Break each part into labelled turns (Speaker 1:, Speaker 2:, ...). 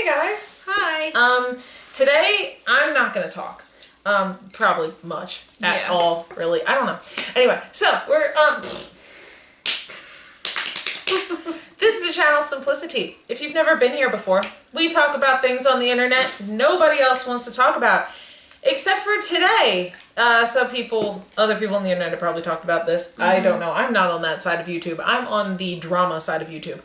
Speaker 1: Hey guys.
Speaker 2: Hi.
Speaker 1: Today I'm not gonna talk. Probably much at all, really. I don't know. Anyway, so we're this is the channel Simplicity. If you've never been here before, we talk about things on the internet nobody else wants to talk about. Except for today. Other people on the internet have probably talked about this. I don't know. I'm not on that side of YouTube. I'm on the drama side of YouTube.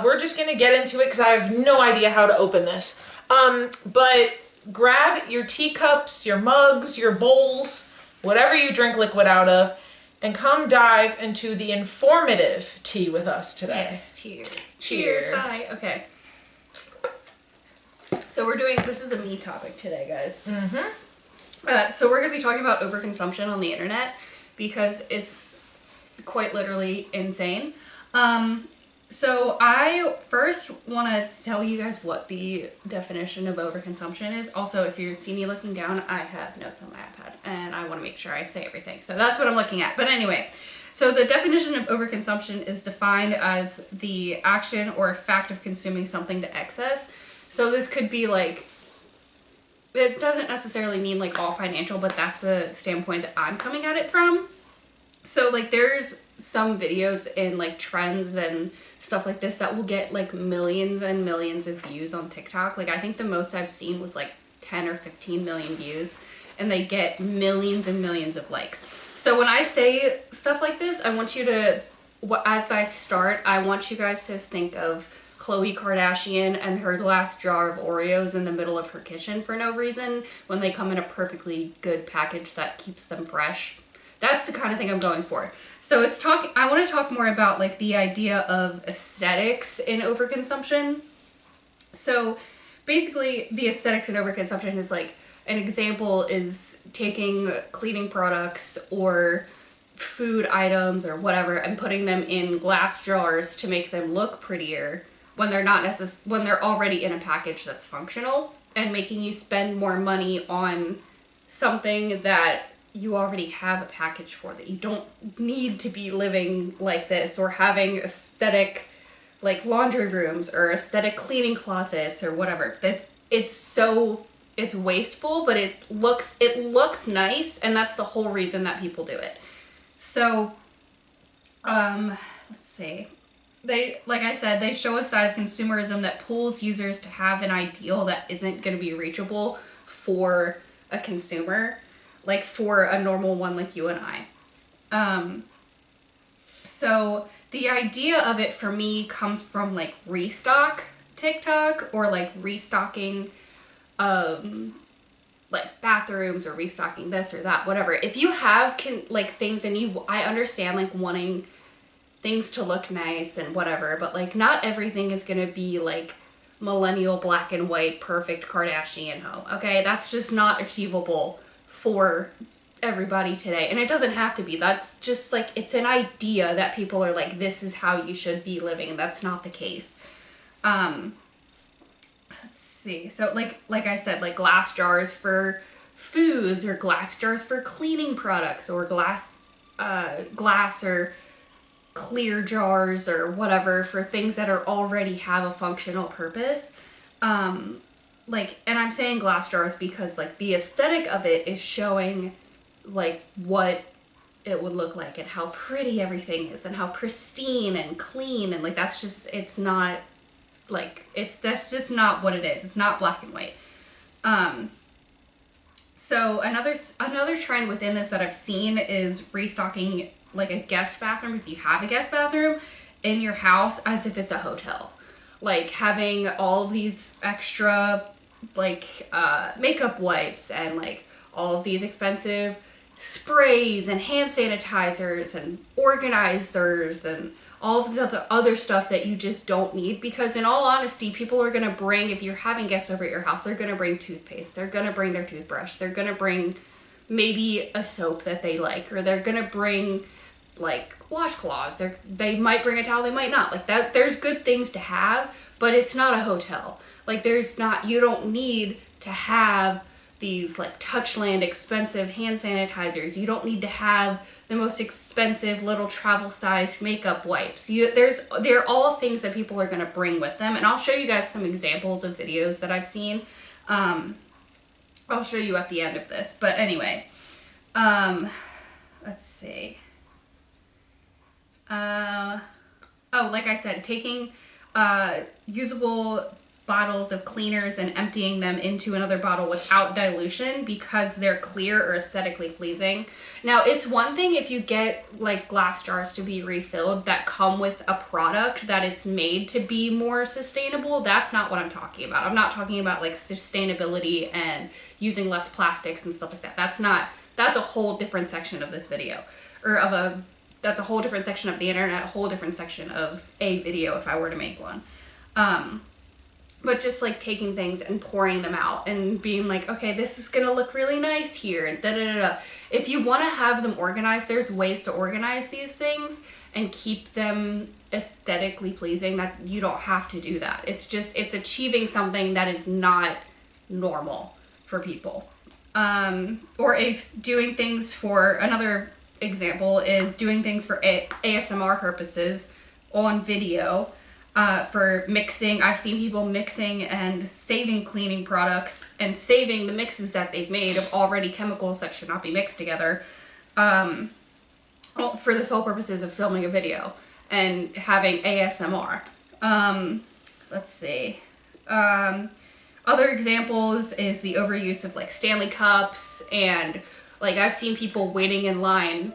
Speaker 1: We're just gonna get into it because I have no idea how to open this. But grab your teacups, your mugs, your bowls, whatever you drink liquid out of, and come dive into the informative tea with us today.
Speaker 2: Yes, cheers. Hi. Okay. So this is a me topic today, guys. So we're going to be talking about overconsumption on the internet because it's quite literally insane. So I first want to tell you guys what the definition of overconsumption is. Also, if you see me looking down, I have notes on my iPad and I want to make sure I say everything. So that's what I'm looking at. But anyway, so the definition of overconsumption is defined as the action or fact of consuming something to excess. So this could be like, it doesn't necessarily mean like all financial, but that's the standpoint that I'm coming at it from. So like there's some videos in like trends and stuff like this that will get like millions and millions of views on TikTok. Like I think the most I've seen was like 10 or 15 million views and they get millions and millions of likes. So when I say stuff like this, I want you to, as I start, I want you guys to think of Khloe Kardashian and her glass jar of Oreos in the middle of her kitchen for no reason when they come in a perfectly good package that keeps them fresh. That's the kind of thing I'm going for. So I want to talk more about like the idea of aesthetics in overconsumption. So basically the aesthetics in overconsumption is like, an example is taking cleaning products or food items or whatever and putting them in glass jars to make them look prettier when they're when they're already in a package that's functional, and making you spend more money on something that you already have a package for, that you don't need to be living like this or having aesthetic like laundry rooms or aesthetic cleaning closets or whatever. It's wasteful, but it looks nice, and that's the whole reason that people do it. So let's see. Like I said, they show a side of consumerism that pulls users to have an ideal that isn't going to be reachable for a consumer, like for a normal one like you and I. So the idea of it for me comes from like restock TikTok or like restocking like bathrooms or restocking this or that, whatever. If you have like things and I understand like wanting things to look nice and whatever, but like not everything is gonna be like millennial black and white perfect Kardashian home, okay? That's just not achievable for everybody today, and it doesn't have to be. That's just like, it's an idea that people are like, this is how you should be living, and that's not the case. Let's see. So like I said, like glass jars for foods or glass jars for cleaning products or glass or clear jars or whatever for things that already have a functional purpose. And I'm saying glass jars because like the aesthetic of it is showing like what it would look like and how pretty everything is and how pristine and clean, and like that's just not what it is. It's not black and white. So another trend within this that I've seen is restocking like a guest bathroom, if you have a guest bathroom in your house, as if it's a hotel. Like having all of these extra like makeup wipes and like all of these expensive sprays and hand sanitizers and organizers and all of this other stuff that you just don't need, because in all honesty, people are going to bring, if you're having guests over at your house, they're going to bring toothpaste, they're going to bring their toothbrush, they're going to bring maybe a soap that they like, or they're going to bring like washcloths, they might bring a towel, they might not. Like that, there's good things to have, but it's not a hotel. Like you don't need to have these like Touchland expensive hand sanitizers. You don't need to have the most expensive little travel-sized makeup wipes. They're all things that people are going to bring with them, and I'll show you guys some examples of videos that I've seen. I'll show you at the end of this, but anyway, let's see. Like I said, taking usable bottles of cleaners and emptying them into another bottle without dilution because they're clear or aesthetically pleasing. Now, it's one thing if you get like glass jars to be refilled that come with a product that it's made to be more sustainable. That's not what I'm talking about. I'm not talking about like sustainability and using less plastics and stuff like that. That's a whole different section of this video, that's a whole different section of the internet, a whole different section of a video if I were to make one. But just like taking things and pouring them out and being like, okay, this is gonna look really nice here, and da-da-da-da. If you wanna have them organized, there's ways to organize these things and keep them aesthetically pleasing. That you don't have to do that. It's achieving something that is not normal for people. Or if doing things for, another example is doing things for ASMR purposes on video. For mixing, I've seen people mixing and saving cleaning products and saving the mixes that they've made of already chemicals that should not be mixed together, for the sole purposes of filming a video and having ASMR. Let's see. Other examples is the overuse of like Stanley cups, and like I've seen people waiting in line.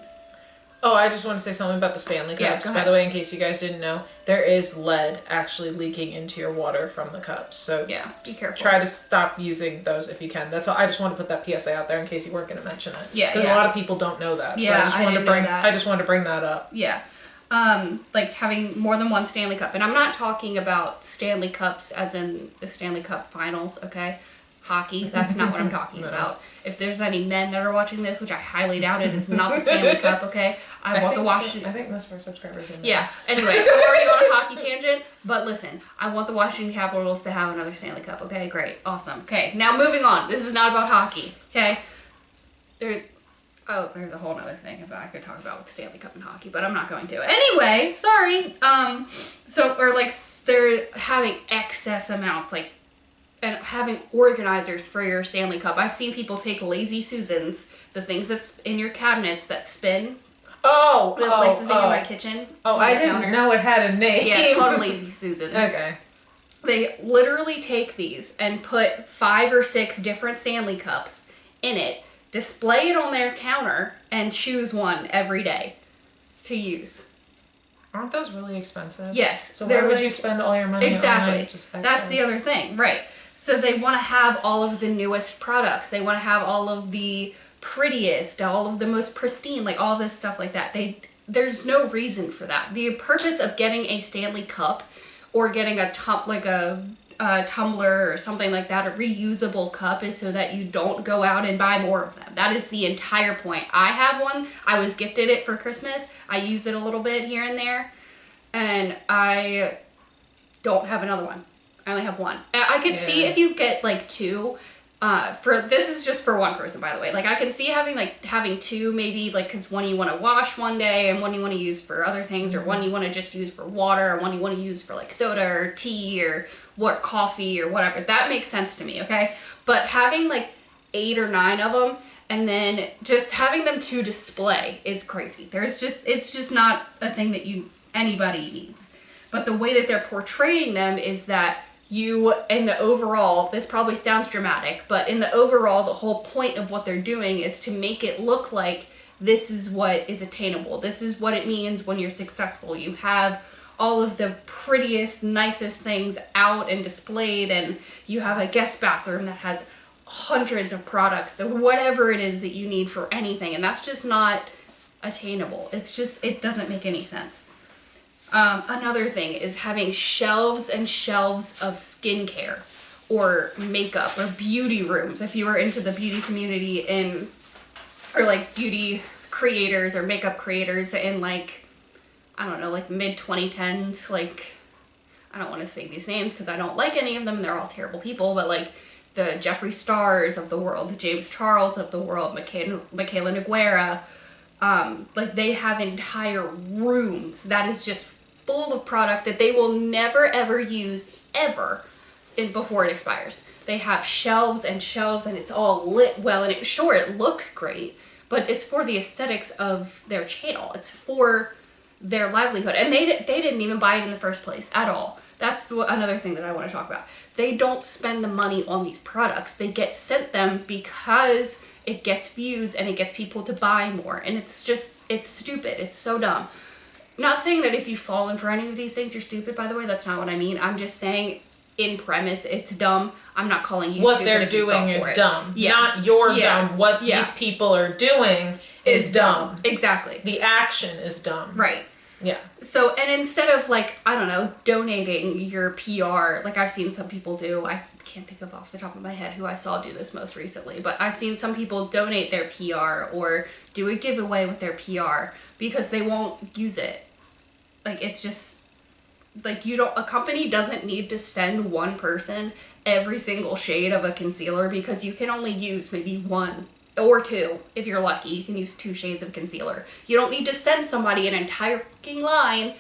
Speaker 1: Oh, I just want to say something about the Stanley cups. By the way, in case you guys didn't know, there is lead actually leaking into your water from the cups. So
Speaker 2: yeah, be careful.
Speaker 1: Try to stop using those if you can. That's all. I just want to put that PSA out there in case you weren't going to mention it.
Speaker 2: Yeah,
Speaker 1: because a lot of people don't know that.
Speaker 2: Yeah,
Speaker 1: so I just wanted to bring that up.
Speaker 2: Yeah. Like having more than one Stanley cup. And I'm not talking about Stanley cups as in the Stanley Cup finals, okay? Hockey, that's not what I'm talking about. If there's any men that are watching this, which I highly doubt it, is not the Stanley Cup, okay? I want the Washington...
Speaker 1: I think most of our subscribers are men.
Speaker 2: Yeah, anyway, I'm already on a hockey tangent, but listen, I want the Washington Capitals to have another Stanley Cup, okay? Great, awesome. Okay, now moving on. This is not about hockey, okay? There's a whole other thing I could talk about with Stanley Cup and hockey, but I'm not going to. Anyway, sorry. They're having excess amounts, like, and having organizers for your Stanley Cup. I've seen people take Lazy Susans, the things that's in your cabinets that spin.
Speaker 1: Like
Speaker 2: the thing in my kitchen.
Speaker 1: Oh, I didn't know it had a name.
Speaker 2: Yeah, it's called a Lazy Susan.
Speaker 1: Okay.
Speaker 2: They literally take these and put 5 or 6 different Stanley Cups in it, display it on their counter, and choose one every day to use.
Speaker 1: Aren't those really expensive?
Speaker 2: Yes.
Speaker 1: So why would you spend all your money on that?
Speaker 2: That's the other thing, right. So they want to have all of the newest products. They want to have all of the prettiest, all of the most pristine, like all this stuff like that. There's no reason for that. The purpose of getting a Stanley Cup or getting a tumbler or something like that, a reusable cup, is so that you don't go out and buy more of them. That is the entire point. I have one. I was gifted it for Christmas. I use it a little bit here and there, and I don't have another one. I only have one. I could see if you get like 2, this is just for one person, by the way. Like I can see having 2, maybe like, cause one you want to wash one day and one you want to use for other things, or one you want to just use for water, or one you want to use for like soda or tea or coffee or whatever. That makes sense to me, okay? But having like 8 or 9 of them and then just having them to display is crazy. It's just not a thing that anybody needs. But the way that they're portraying them is that in the overall, this probably sounds dramatic, but in the overall, the whole point of what they're doing is to make it look like this is what is attainable. This is what it means when you're successful. You have all of the prettiest, nicest things out and displayed, and you have a guest bathroom that has hundreds of products, or whatever it is that you need for anything, and that's just not attainable. It doesn't make any sense. Another thing is having shelves and shelves of skincare or makeup or beauty rooms. If you are into the beauty community or like beauty creators or makeup creators in like, I don't know, like mid 2010s, like, I don't want to say these names because I don't like any of them. They're all terrible people, but like the Jeffree Stars of the world, the James Charles of the world, Michaela Noguera, Like they have entire rooms that is just full of product that they will never ever use ever before it expires. They have shelves and shelves and it's all lit well, and it looks great, but it's for the aesthetics of their channel. It's for their livelihood, and they didn't even buy it in the first place at all. That's another thing that I want to talk about. They don't spend the money on these products. They get sent them because it gets views and it gets people to buy more, and it's stupid. It's so dumb. Not saying that if you've fallen for any of these things you're stupid, by the way. That's not what I mean. I'm just saying in premise it's dumb. I'm not calling you
Speaker 1: what
Speaker 2: stupid.
Speaker 1: They're doing is dumb.
Speaker 2: Yeah.
Speaker 1: Not you're dumb. What these people are doing is dumb.
Speaker 2: Exactly.
Speaker 1: The action is dumb.
Speaker 2: Right.
Speaker 1: Yeah.
Speaker 2: So, and instead of like, I don't know, donating your PR, like I've seen some people do, I can't think of off the top of my head who I saw do this most recently, but I've seen some people donate their PR or do a giveaway with their PR because they won't use it. Like, it's just, like, a company doesn't need to send one person every single shade of a concealer because you can only use maybe one or two. If you're lucky, you can use 2 shades of concealer. You don't need to send somebody an entire fucking line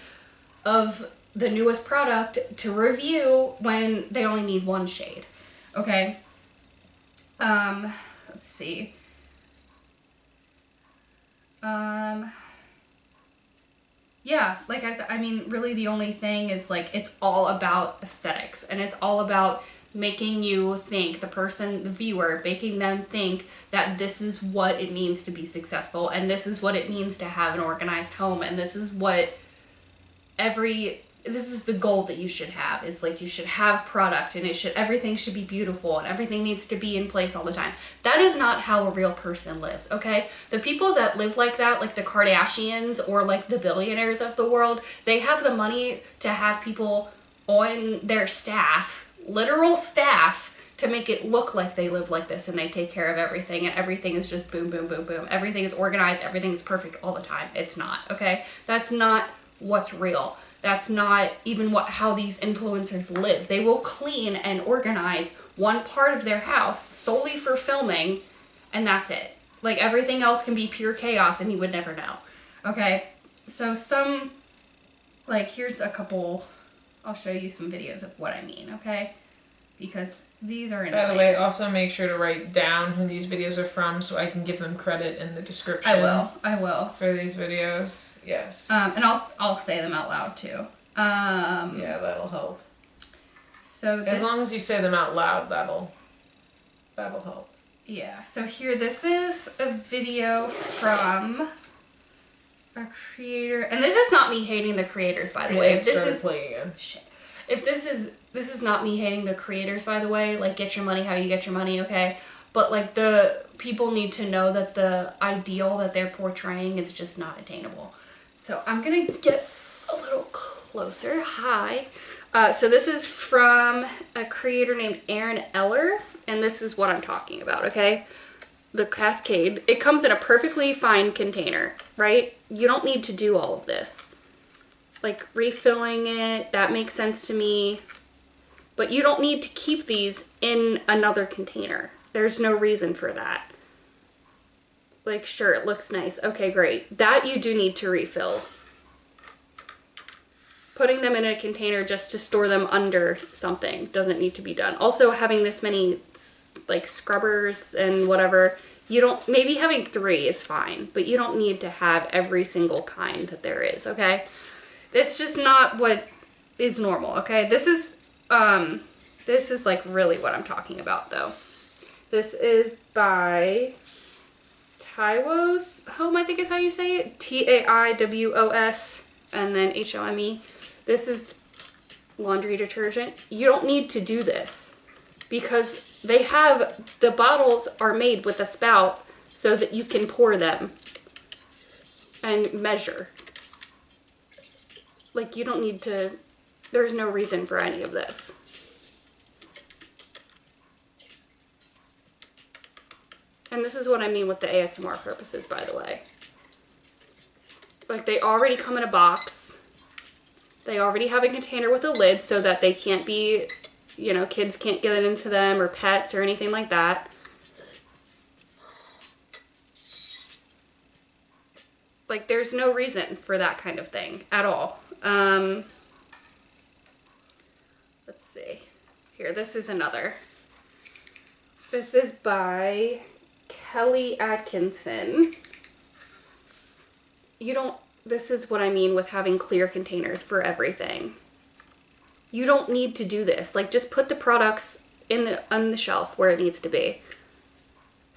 Speaker 2: of the newest product to review when they only need 1 shade. Okay? Let's see. Yeah, like I said, I mean, really the only thing is, like, it's all about aesthetics, and it's all about making you think, the viewer, making them think that this is what it means to be successful, and this is what it means to have an organized home, and this is this is the goal that you should have, is like you should have product, and everything should be beautiful, and everything needs to be in place all the time. That is not how a real person lives, okay? The people that live like that, like the Kardashians or like the billionaires of the world, they have the money to have people on their staff, literal staff, to make it look like they live like this and they take care of everything and everything is just boom, boom, boom, boom. Everything is organized, everything is perfect all the time. It's not, okay? That's not what's real. That's not even how these influencers live. They will clean and organize one part of their house solely for filming, and that's it. Like, everything else can be pure chaos and you would never know. Okay? So here's a couple, I'll show you some videos of what I mean, okay? Because these are insane.
Speaker 1: By the way, also make sure to write down who these videos are from so I can give them credit in the description.
Speaker 2: I will.
Speaker 1: For these videos. Yes.
Speaker 2: And I'll say them out loud too.
Speaker 1: Yeah, that'll help.
Speaker 2: So
Speaker 1: as long as you say them out loud, that'll help.
Speaker 2: Yeah. So here, this is a video from a creator, and this is not me hating the creators, by the way. If this is not me hating the creators, by the way. Like, get your money how you get your money, okay? But like, the people need to know that the ideal that they're portraying is just not attainable. So I'm gonna get a little closer. Hi. So this is from a creator named Erin Eller, and this is what I'm talking about, okay? The Cascade. It comes in a perfectly fine container, right? You don't need to do all of this. Like, refilling it, that makes sense to me. But you don't need to keep these in another container. There's no reason for that. Like, sure, it looks nice. Okay, great. That you do need to refill. Putting them in a container just to store them under something doesn't need to be done. Also, having this many, like, scrubbers and whatever, maybe having 3 is fine, but you don't need to have every single kind that there is, okay? It's just not what is normal, okay? This is like really what I'm talking about, though. This is by Taiwos Home, I think is how you say it. Taiwos, and then Home. This is laundry detergent. You don't need to do this because the bottles are made with a spout so that you can pour them and measure. Like, you don't need to, there's no reason for any of this. And this is what I mean with the ASMR purposes, by the way. Like, they already come in a box. They already have a container with a lid so that they can't be, kids can't get it into them, or pets or anything like that. Like, there's no reason for that kind of thing at all. Let's see. Here, this is another. This is by Kellie Atkinson. This is what I mean with having clear containers for everything. You don't need to do this. Like, just put the products on the shelf where it needs to be.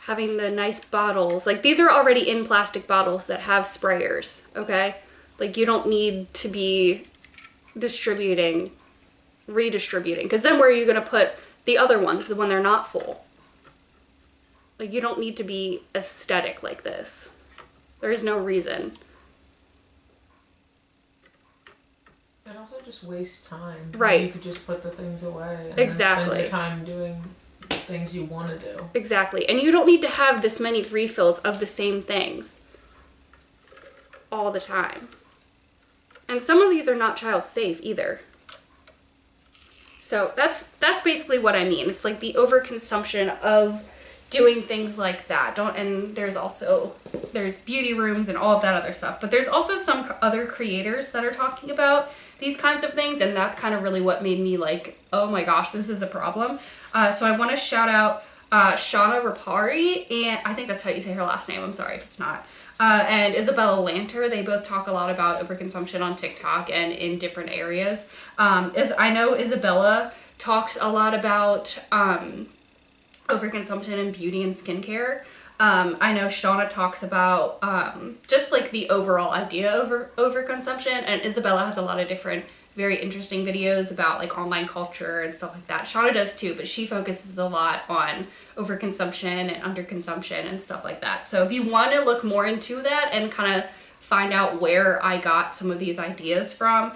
Speaker 2: Having the nice bottles. Like, these are already in plastic bottles that have sprayers, okay? Like, you don't need to be redistributing. Because then where are you going to put the other ones when they're not full? Like, you don't need to be aesthetic like this. There's no reason.
Speaker 1: It also just wastes time.
Speaker 2: Right.
Speaker 1: You could just put the things away and
Speaker 2: exactly.
Speaker 1: spend your time doing things you want to do.
Speaker 2: Exactly. And you don't need to have this many refills of the same things all the time. And some of these are not child safe either. So that's basically what I mean. It's like the overconsumption of doing things like that. And there's beauty rooms and all of that other stuff. But there's also some other creators that are talking about these kinds of things, and that's kind of really what made me like, oh my gosh, this is a problem. So I want to shout out Shauna Rapari, and I think that's how you say her last name. I'm sorry if it's not. And Isabella Lanter. They both talk a lot about overconsumption on TikTok and in different areas. I know Isabella talks a lot about overconsumption in beauty and skincare. I know Shauna talks about just like the overall idea of overconsumption, and Isabella has a lot of different very interesting videos about like online culture and stuff like that. Shauna does too, but she focuses a lot on overconsumption and underconsumption and stuff like that. So if you want to look more into that and kind of find out where I got some of these ideas from,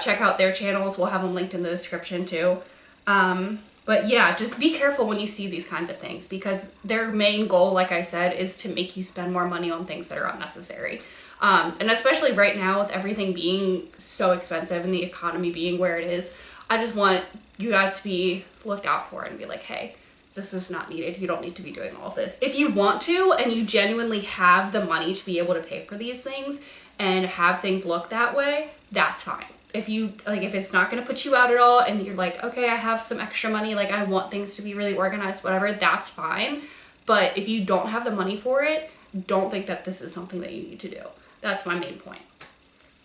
Speaker 2: check out their channels. We'll have them linked in the description too. But yeah, just be careful when you see these kinds of things, because their main goal, like I said, is to make you spend more money on things that are unnecessary. And especially right now with everything being so expensive and the economy being where it is, I just want you guys to be looked out for and be like, hey, this is not needed. You don't need to be doing all of this. If you want to and you genuinely have the money to be able to pay for these things and have things look that way, that's fine. If it's not going to put you out at all and you're like, okay, I have some extra money, like I want things to be really organized, whatever, that's fine. But if you don't have the money for it, don't think that this is something that you need to do. That's my main point.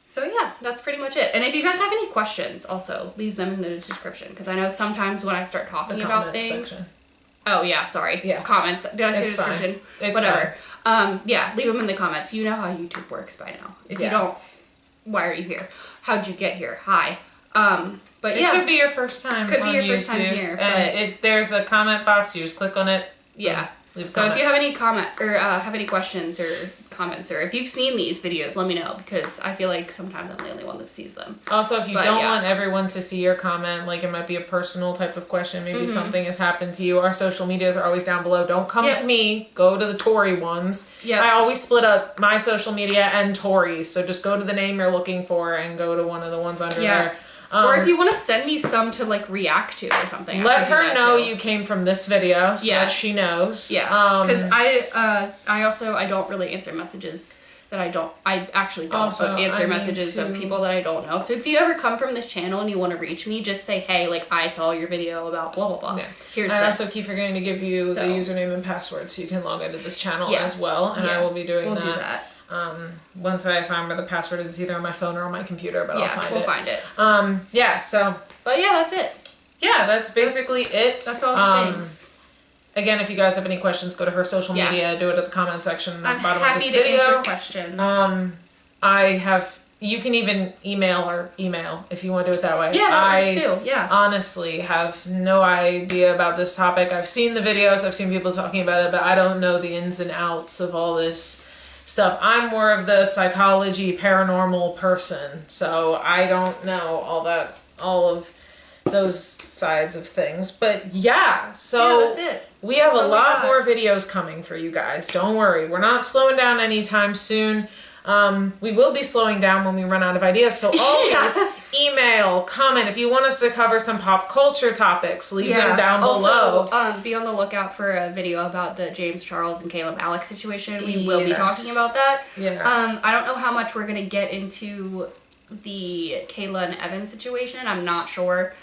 Speaker 2: So yeah, that's pretty much it. And if you guys have any questions, also leave them in the description, because I know sometimes when I start talking about things. Section. Oh yeah, sorry. Yeah. Comments. Did I say description?
Speaker 1: It's
Speaker 2: whatever. Yeah, leave them in the comments. You know how YouTube works by now. If you don't, why are you here? How'd you get here? Hi. But yeah.
Speaker 1: It could be your first time
Speaker 2: could
Speaker 1: on
Speaker 2: be your
Speaker 1: YouTube.
Speaker 2: First time here.
Speaker 1: And there's a comment box. You just click on it.
Speaker 2: Yeah.
Speaker 1: So
Speaker 2: if you have any comment or have any questions or comments, or if you've seen these videos, let me know, because I feel like sometimes I'm the only one that sees them.
Speaker 1: Also, if you don't want everyone to see your comment, like it might be a personal type of question, maybe something has happened to you, our social medias are always down below. Don't come to me, go to the Tori ones. I always split up my social media and Tori's, so just go to the name you're looking for and go to one of the ones under there.
Speaker 2: Or if you want to send me some to like react to or something,
Speaker 1: let her know you came from this video so that she knows.
Speaker 2: Yeah, because I don't really answer messages that I actually don't answer messages of people that I don't know. So if you ever come from this channel and you want to reach me, just say, hey, like I saw your video about blah blah blah. Yeah.
Speaker 1: I also keep forgetting to give you the username and password so you can log into this channel as well, and I will be doing that. We'll do that. Once I find where the password is, it's either on my phone or on my computer, but we'll find it.
Speaker 2: But yeah, that's it.
Speaker 1: Yeah, that's basically it.
Speaker 2: That's all the things.
Speaker 1: Again, if you guys have any questions, go to her social media, do it at the comment section at the bottom of this video.
Speaker 2: I'm happy to answer questions. You can even email if you want to do it that way. Yeah, that works too. Yeah.
Speaker 1: Honestly have no idea about this topic. I've seen the videos, I've seen people talking about it, but I don't know the ins and outs of all this stuff. I'm more of the psychology, paranormal person, so I don't know all of those sides of things. But yeah, so
Speaker 2: that's it.
Speaker 1: We have a lot more videos coming for you guys. Don't worry, we're not slowing down anytime soon. We will be slowing down when we run out of ideas. So always email, comment. If you want us to cover some pop culture topics, leave them down below.
Speaker 2: Also, be on the lookout for a video about the James Charles and Caleb Alex situation. We will be talking about that.
Speaker 1: Yeah.
Speaker 2: I don't know how much we're going to get into the Kayla and Evan situation. I'm not sure.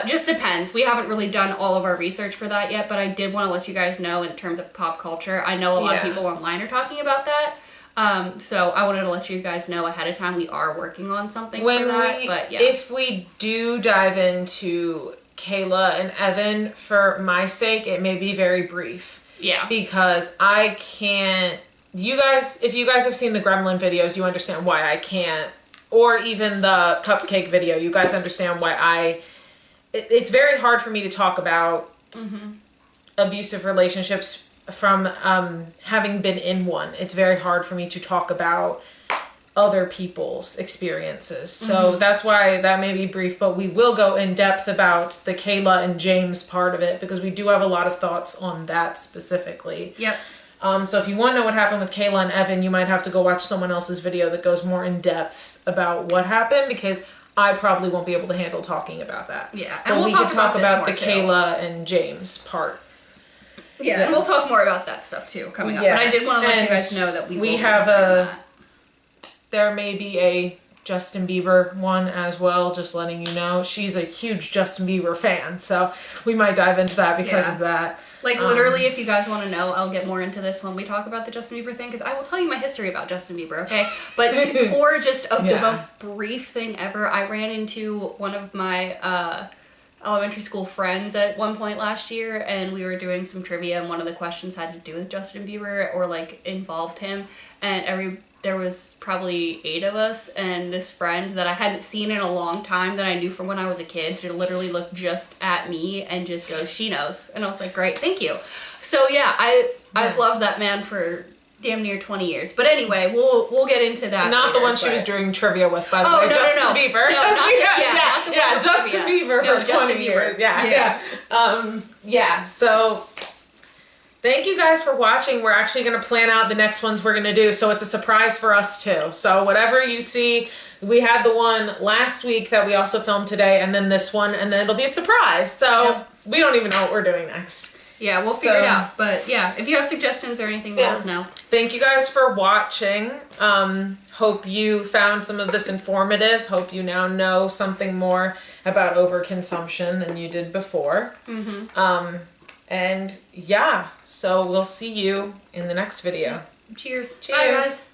Speaker 2: Just depends. We haven't really done all of our research for that yet, but I did want to let you guys know in terms of pop culture. I know a lot of people online are talking about that. So I wanted to let you guys know ahead of time we are working on something for that. But yeah.
Speaker 1: If we do dive into Kayla and Evan, for my sake, it may be very brief.
Speaker 2: Yeah.
Speaker 1: Because I can't... if you guys have seen the Gremlin videos, you understand why I can't. Or even the cupcake video, you guys understand why it's very hard for me to talk about abusive relationships from having been in one. It's very hard for me to talk about other people's experiences. So that's why that may be brief, but we will go in depth about the Kayla and James part of it, because we do have a lot of thoughts on that specifically.
Speaker 2: Yep.
Speaker 1: So if you want to know what happened with Kayla and Evan, you might have to go watch someone else's video that goes more in depth about what happened, because I probably won't be able to handle talking about that.
Speaker 2: Yeah,
Speaker 1: and we can talk about the Kayla and James part.
Speaker 2: Yeah, and we'll talk more about that stuff too coming up. But I did want to let you guys know that we have
Speaker 1: there may be a Justin Bieber one as well, just letting you know. She's a huge Justin Bieber fan, so we might dive into that because of that.
Speaker 2: Like, literally, if you guys want to know, I'll get more into this when we talk about the Justin Bieber thing, because I will tell you my history about Justin Bieber, okay? But for just the most brief thing ever, I ran into one of my elementary school friends at one point last year, and we were doing some trivia, and one of the questions had to do with Justin Bieber, or, like, involved him, and there was probably 8 of us, and this friend that I hadn't seen in a long time that I knew from when I was a kid, she literally looked just at me and just goes, "She knows." And I was like, "Great, thank you." So yeah, I've loved that man for damn near 20 years. But anyway, we'll get into that.
Speaker 1: Not later, the one she was doing trivia with, by the way. Justin Bieber.
Speaker 2: No, not the
Speaker 1: Justin Bieber for 20 years. Yeah. So thank you guys for watching. We're actually going to plan out the next ones we're going to do, so it's a surprise for us too. So whatever you see, we had the one last week that we also filmed today, and then this one, and then it'll be a surprise. So we don't even know what we're doing next.
Speaker 2: Yeah, we'll figure it out. But yeah, if you have suggestions or anything, let us know.
Speaker 1: Thank you guys for watching. Hope you found some of this informative. Hope you now know something more about overconsumption than you did before. And yeah, so we'll see you in the next video.
Speaker 2: Cheers.
Speaker 1: Cheers.
Speaker 2: Bye, guys.